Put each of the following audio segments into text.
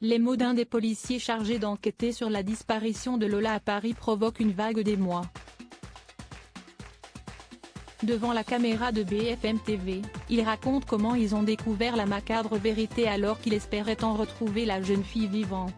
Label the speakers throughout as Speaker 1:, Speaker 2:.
Speaker 1: Les mots d'un des policiers chargés d'enquêter sur la disparition de Lola à Paris provoquent une vague d'émoi. Devant la caméra de BFM TV, ils racontent comment ils ont découvert la macabre vérité alors qu'ils espéraient en retrouver la jeune fille vivante.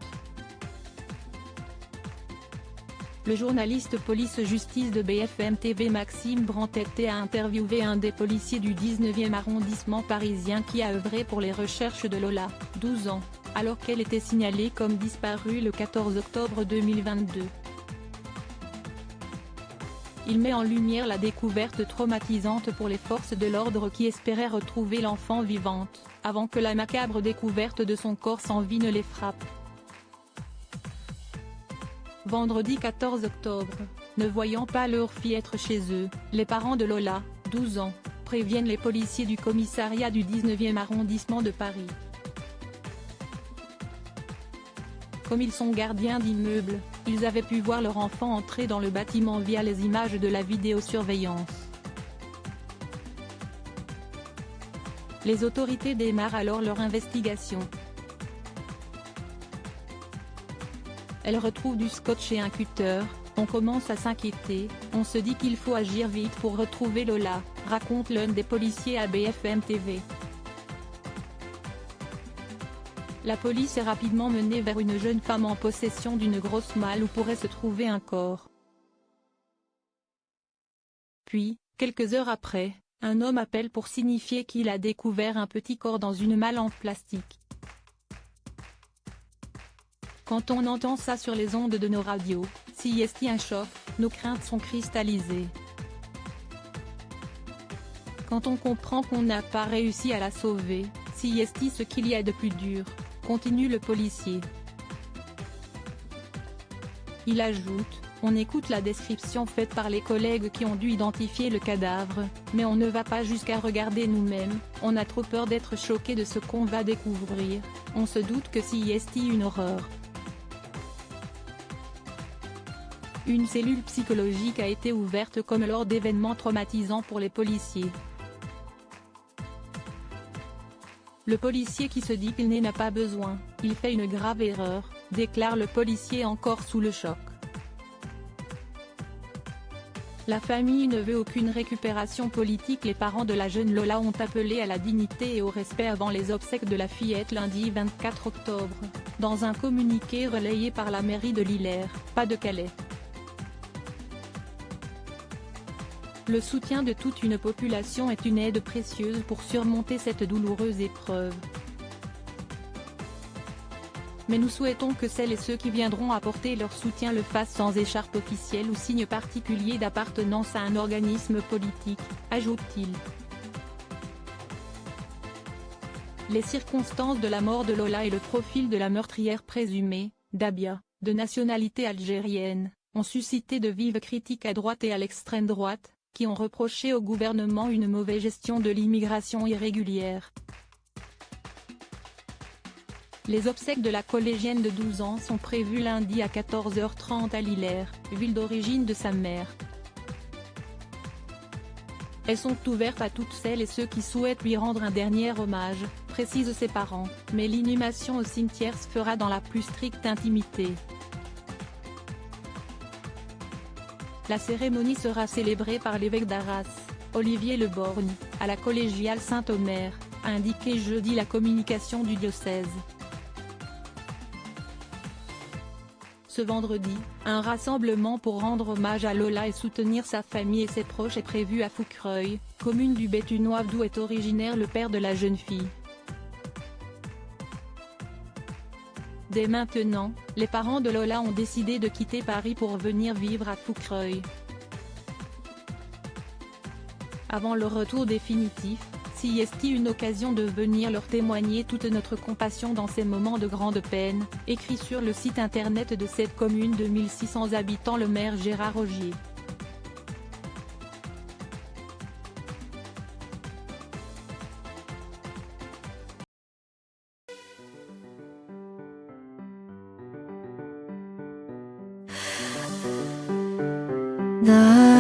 Speaker 1: Le journaliste police-justice de BFM TV Maxime Branteté a interviewé un des policiers du 19e arrondissement parisien qui a œuvré pour les recherches de Lola, 12 ans, alors qu'elle était signalée comme disparue le 14 octobre 2022. Il met en lumière la découverte traumatisante pour les forces de l'ordre qui espéraient retrouver l'enfant vivante, avant que la macabre découverte de son corps sans vie ne les frappe. Vendredi 14 octobre, ne voyant pas leur fille être chez eux, les parents de Lola, 12 ans, préviennent les policiers du commissariat du 19e arrondissement de Paris. Comme ils sont gardiens d'immeubles, ils avaient pu voir leur enfant entrer dans le bâtiment via les images de la vidéosurveillance. Les autorités démarrent alors leur investigation. Elles retrouvent du scotch et un cutter, on commence à s'inquiéter, on se dit qu'il faut agir vite pour retrouver Lola, raconte l'un des policiers à BFM TV. La police est rapidement menée vers une jeune femme en possession d'une grosse malle où pourrait se trouver un corps. Puis, quelques heures après, un homme appelle pour signifier qu'il a découvert un petit corps dans une malle en plastique. Quand on entend ça sur les ondes de nos radios, si est un choc, nos craintes sont cristallisées. Quand on comprend qu'on n'a pas réussi à la sauver, si est ce qu'il y a de plus dur, continue le policier. Il ajoute, on écoute la description faite par les collègues qui ont dû identifier le cadavre, mais on ne va pas jusqu'à regarder nous-mêmes, on a trop peur d'être choqué de ce qu'on va découvrir, on se doute que si est une horreur. Une cellule psychologique a été ouverte comme lors d'événements traumatisants pour les policiers. Le policier qui se dit qu'il n'en a pas besoin, il fait une grave erreur, déclare le policier encore sous le choc. La famille ne veut aucune récupération politique. Les parents de la jeune Lola ont appelé à la dignité et au respect avant les obsèques de la fillette lundi 24 octobre, dans un communiqué relayé par la mairie de L'Isle, Pas-de-Calais. Le soutien de toute une population est une aide précieuse pour surmonter cette douloureuse épreuve. Mais nous souhaitons que celles et ceux qui viendront apporter leur soutien le fassent sans écharpe officielle ou signe particulier d'appartenance à un organisme politique, ajoute-t-il. Les circonstances de la mort de Lola et le profil de la meurtrière présumée, Dabia, de nationalité algérienne, ont suscité de vives critiques à droite et à l'extrême droite, qui ont reproché au gouvernement une mauvaise gestion de l'immigration irrégulière. Les obsèques de la collégienne de 12 ans sont prévues lundi à 14h30 à L'Isle, ville d'origine de sa mère. Elles sont ouvertes à toutes celles et ceux qui souhaitent lui rendre un dernier hommage, précisent ses parents, mais l'inhumation au cimetière se fera dans la plus stricte intimité. La cérémonie sera célébrée par l'évêque d'Arras, Olivier Le Borgne, à la collégiale Saint-Omer, a indiqué jeudi la communication du diocèse. Ce vendredi, un rassemblement pour rendre hommage à Lola et soutenir sa famille et ses proches est prévu à Fouquereuil, commune du Béthunois d'où est originaire le père de la jeune fille. Dès maintenant, les parents de Lola ont décidé de quitter Paris pour venir vivre à Fouquereuil. Avant leur retour définitif, si est une occasion de venir leur témoigner toute notre compassion dans ces moments de grande peine, écrit sur le site internet de cette commune de 1600 habitants le maire Gérard Augier.
Speaker 2: 나